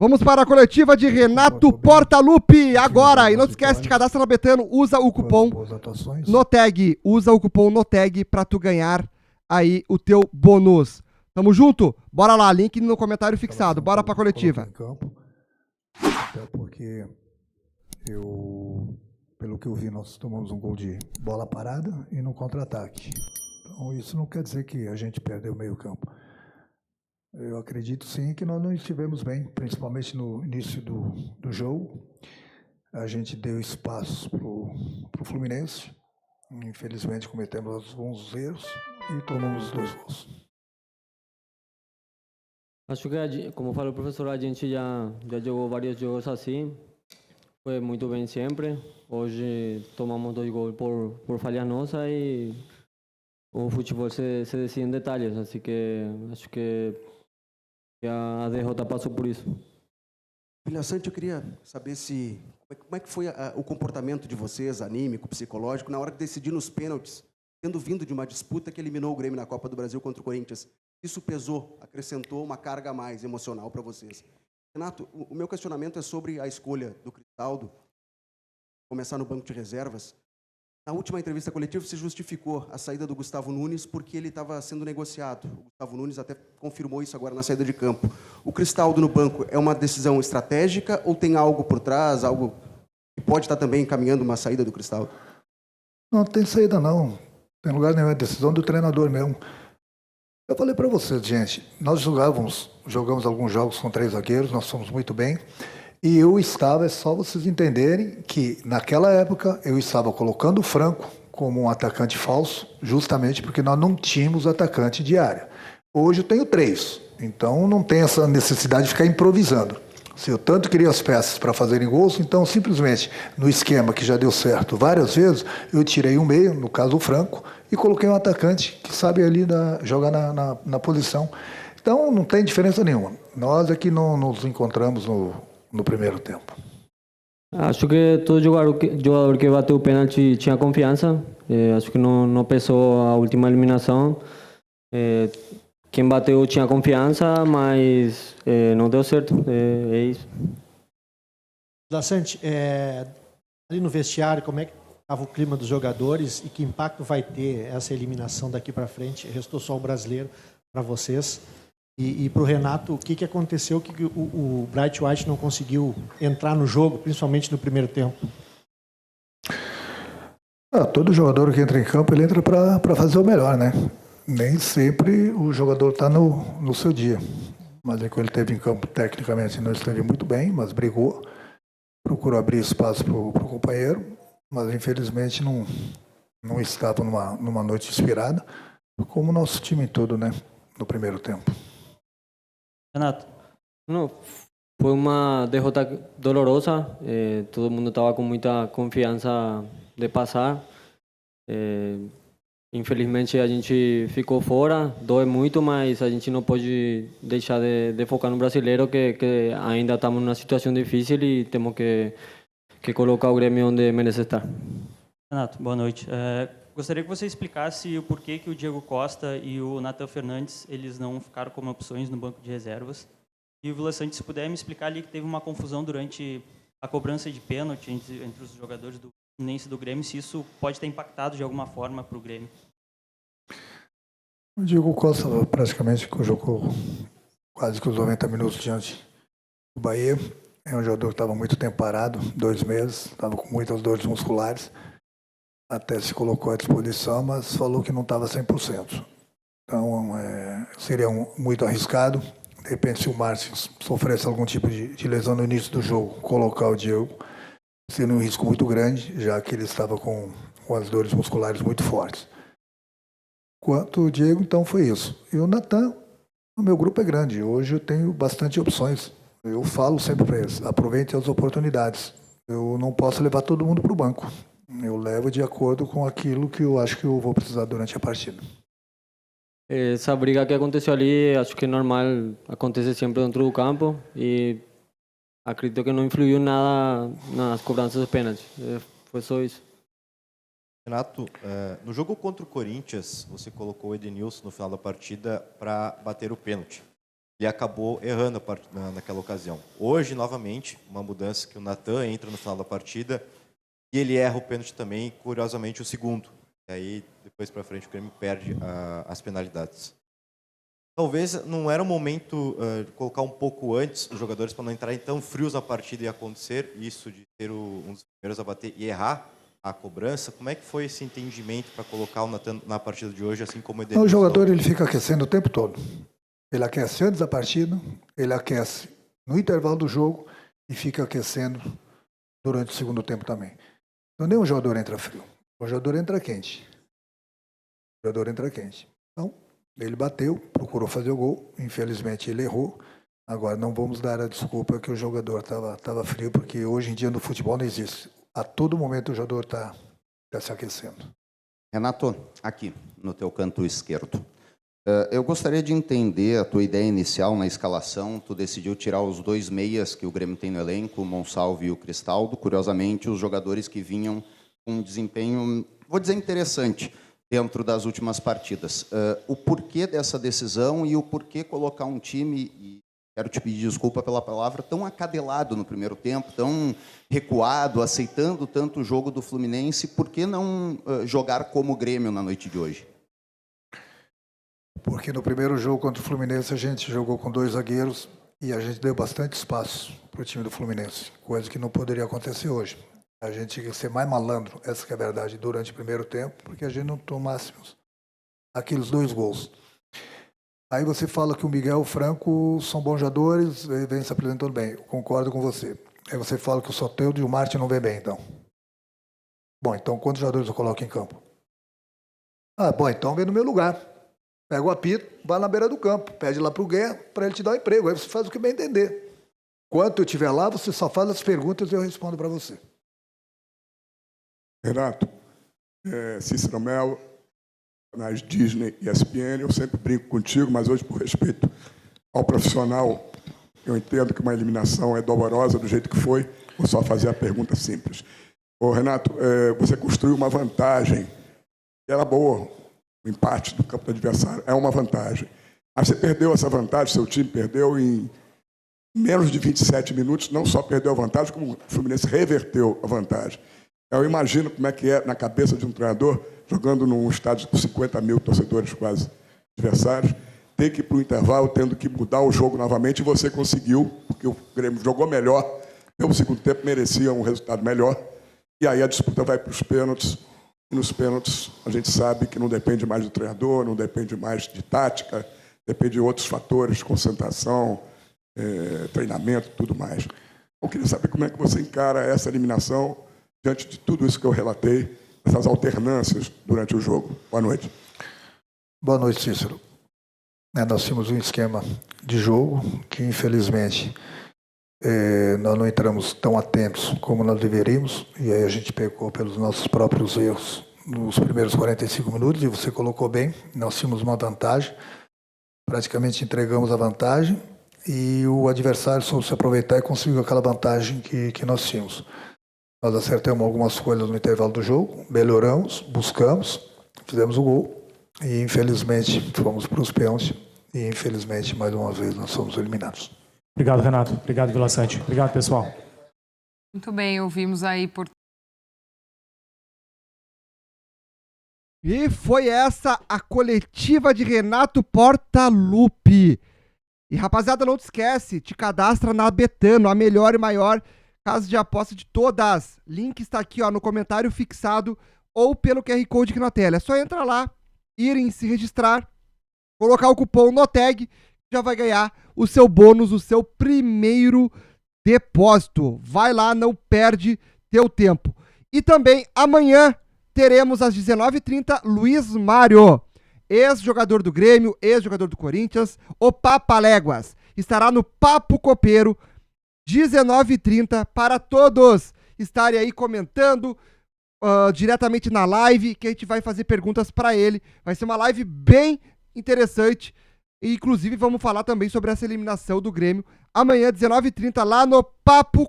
Vamos para a coletiva de Renato Portaluppi agora. E não esquece, te cadastra na Betano, usa o cupom NOTEG. Usa o cupom NOTEG para tu ganhar aí o teu bônus. Tamo junto? Bora lá, link no comentário fixado. Bora para a coletiva. Até porque pelo que eu vi, nós tomamos um gol de bola parada e no contra-ataque. Então isso não quer dizer que a gente perdeu o meio-campo. Eu acredito sim que nós não estivemos bem, principalmente no início do jogo. A gente deu espaço para o Fluminense. Infelizmente cometemos alguns erros e tomamos os 2 gols. Acho que, como falou o professor, a gente já jogou vários jogos assim. Foi muito bem sempre. Hoje tomamos 2 gols por falha nossa e o futebol se decide em detalhes. Assim que acho que a derrota passou por isso. Vilhaçante, eu queria saber como é que foi o comportamento de vocês, anímico, psicológico, na hora de decidir nos pênaltis, tendo vindo de uma disputa que eliminou o Grêmio na Copa do Brasil contra o Corinthians. Isso pesou, acrescentou uma carga a mais emocional para vocês. Renato, o meu questionamento é sobre a escolha do Cristaldo começar no banco de reservas. Na última entrevista coletiva, se justificou a saída do Gustavo Nunes porque ele estava sendo negociado. O Gustavo Nunes até confirmou isso agora na saída de campo. O Cristaldo no banco é uma decisão estratégica ou tem algo por trás, algo que pode estar também encaminhando uma saída do Cristaldo? Não tem saída não. Tem lugar nenhum, é decisão do treinador mesmo. Eu falei para vocês, gente, nós jogamos alguns jogos com 3 zagueiros, nós fomos muito bem. E eu estava, é só vocês entenderem que naquela época eu estava colocando o Franco como um atacante falso, justamente porque nós não tínhamos atacante de área. Hoje eu tenho 3, então não tem essa necessidade de ficar improvisando. Se eu tanto queria as peças para fazerem gols, então simplesmente no esquema que já deu certo várias vezes, eu tirei um meio, no caso o Franco, e coloquei um atacante que sabe ali jogar na posição. Então não tem diferença nenhuma. Nós aqui não nos encontramos no primeiro tempo. Acho que todo jogador que bateu o pênalti tinha confiança. Acho que não pesou a última eliminação. Quem bateu tinha confiança, mas não deu certo. É isso. Vilhaçante, ali no vestiário, como é que estava o clima dos jogadores e que impacto vai ter essa eliminação daqui para frente? Restou só o brasileiro para vocês. E para o Renato, o que aconteceu que o Bright White não conseguiu entrar no jogo, principalmente no primeiro tempo? Todo jogador que entra em campo, ele entra para fazer o melhor, né? Nem sempre o jogador está no seu dia. Mas quando ele esteve em campo, tecnicamente não esteve muito bem, mas brigou, procurou abrir espaço para o companheiro, mas infelizmente não estava numa noite inspirada, como o nosso time todo, né? No primeiro tempo. Renato? Não, foi uma derrota dolorosa. Todo mundo estava com muita confiança de passar. Infelizmente a gente ficou fora. Dói muito, mas a gente não pode deixar de focar no brasileiro, que ainda estamos numa situação difícil e temos que colocar o Grêmio onde merece estar. Renato, boa noite. Gostaria que você explicasse o porquê que o Diego Costa e o Nathan Fernandes eles não ficaram como opções no banco de reservas. E o Vilhaçante, se puder me explicar ali que teve uma confusão durante a cobrança de pênalti entre os jogadores do Fluminense e do Grêmio, se isso pode ter impactado de alguma forma para o Grêmio. O Diego Costa praticamente jogou quase que os 90 minutos diante do Bahia. É um jogador que estava muito tempo parado, 2 meses, estava com muitas dores musculares. Até se colocou à disposição, mas falou que não estava 100%. Então, seria muito arriscado. De repente, se o Márcio sofresse algum tipo de lesão no início do jogo, colocar o Diego, seria um risco muito grande, já que ele estava com as dores musculares muito fortes. Quanto o Diego, então, foi isso. E o Nathan, o meu grupo é grande. Hoje eu tenho bastante opções. Eu falo sempre para eles, aproveitem as oportunidades. Eu não posso levar todo mundo para o banco. Eu levo de acordo com aquilo que eu acho que eu vou precisar durante a partida. Essa briga que aconteceu ali, acho que é normal, acontece sempre dentro do campo e acredito que não influiu nada nas cobranças dos pênaltis. Foi só isso. Renato, no jogo contra o Corinthians, você colocou o Edenilson no final da partida para bater o pênalti. ele acabou errando naquela ocasião. Hoje, novamente, uma mudança que o Natan entra no final da partida e ele erra o pênalti também, curiosamente, o segundo. E aí, depois para frente, o Grêmio perde as penalidades. Talvez não era o momento de colocar um pouco antes os jogadores para não entrarem tão frios na partida e acontecer isso de ser um dos primeiros a bater e errar a cobrança. Como é que foi esse entendimento para colocar o Natan na partida de hoje, assim como o jogador ele fica aquecendo o tempo todo. Ele aquece antes da partida, ele aquece no intervalo do jogo e fica aquecendo durante o segundo tempo também. Então nenhum jogador entra frio, o jogador entra quente. O jogador entra quente. Então, ele bateu, procurou fazer o gol, infelizmente ele errou. Agora não vamos dar a desculpa que o jogador estava frio, porque hoje em dia no futebol não existe. A todo momento o jogador está se aquecendo. Renato, aqui no teu canto esquerdo. Eu gostaria de entender a tua ideia inicial na escalação. Tu decidiu tirar os 2 meias que o Grêmio tem no elenco, o Monsalve e o Cristaldo. Curiosamente, os jogadores que vinham com um desempenho, vou dizer, interessante dentro das últimas partidas. O porquê dessa decisão e o porquê colocar um time, e quero te pedir desculpa pela palavra, tão acadelado no primeiro tempo, tão recuado, aceitando tanto o jogo do Fluminense, por que não jogar como o Grêmio na noite de hoje? Porque no primeiro jogo contra o Fluminense a gente jogou com 2 zagueiros e a gente deu bastante espaço para o time do Fluminense, coisa que não poderia acontecer hoje. A gente tinha que ser mais malandro, essa que é a verdade, durante o primeiro tempo, porque a gente não tomasse aqueles 2 gols. Aí você fala que o Miguel e o Franco são bons jogadores, ele vem se apresentando bem, eu concordo com você. Aí você fala que o Soteldo e o Martin não vêm bem, então. Bom, então quantos jogadores eu coloco em campo? Bom, então vem no meu lugar. Pega o apito, vai na beira do campo, pede lá para o Guerra para ele te dar um emprego. Aí você faz o que bem entender. Enquanto eu estiver lá, você só faz as perguntas e eu respondo para você. Renato, Cícero Melo, nas Disney e ESPN, eu sempre brinco contigo, mas hoje, por respeito ao profissional, eu entendo que uma eliminação é dolorosa do jeito que foi, vou só fazer a pergunta simples. Renato, você construiu uma vantagem, que era boa, o empate do campo do adversário é uma vantagem. Mas você perdeu essa vantagem, seu time perdeu em menos de 27 minutos, não só perdeu a vantagem, como o Fluminense reverteu a vantagem. Eu imagino como é que é na cabeça de um treinador, jogando num estádio com 50 mil torcedores quase adversários, ter que ir para o intervalo, tendo que mudar o jogo novamente, e você conseguiu, porque o Grêmio jogou melhor, pelo segundo tempo merecia um resultado melhor, e aí a disputa vai para os pênaltis. E nos pênaltis, a gente sabe que não depende mais do treinador, não depende mais de tática, depende de outros fatores, concentração, treinamento, tudo mais. Eu queria saber como é que você encara essa eliminação diante de tudo isso que eu relatei, essas alternâncias durante o jogo. Boa noite. Boa noite, Cícero. Nós tínhamos um esquema de jogo que, infelizmente, nós não entramos tão atentos como nós deveríamos, e aí a gente pecou pelos nossos próprios erros nos primeiros 45 minutos, e você colocou bem, nós tínhamos uma vantagem, praticamente entregamos a vantagem, e o adversário soube se aproveitar e conseguiu aquela vantagem que nós tínhamos. Nós acertamos algumas coisas no intervalo do jogo, melhoramos, buscamos, fizemos o gol, e infelizmente fomos para os pênaltis, e infelizmente, mais uma vez, nós fomos eliminados. Obrigado, Renato. Obrigado, Vila Sante. Obrigado, pessoal. Muito bem, ouvimos aí por... E foi essa a coletiva de Renato Portaluppi. E rapaziada, não te esquece, te cadastra na Betano, a melhor e maior casa de aposta de todas. Link está aqui, ó, no comentário fixado ou pelo QR Code aqui na tela. É só entrar lá, irem se registrar, colocar o cupom NOTEG, já vai ganhar o seu bônus, o seu primeiro depósito. Vai lá, não perde teu tempo. E também amanhã teremos às 19h30 Luiz Mário, ex-jogador do Grêmio, ex-jogador do Corinthians, o Papaléguas. Estará no Papo Copeiro, 19h30, para todos estarem aí comentando diretamente na live, que a gente vai fazer perguntas para ele. Vai ser uma live bem interessante. E, inclusive, vamos falar também sobre essa eliminação do Grêmio amanhã, 19h30, lá no Papo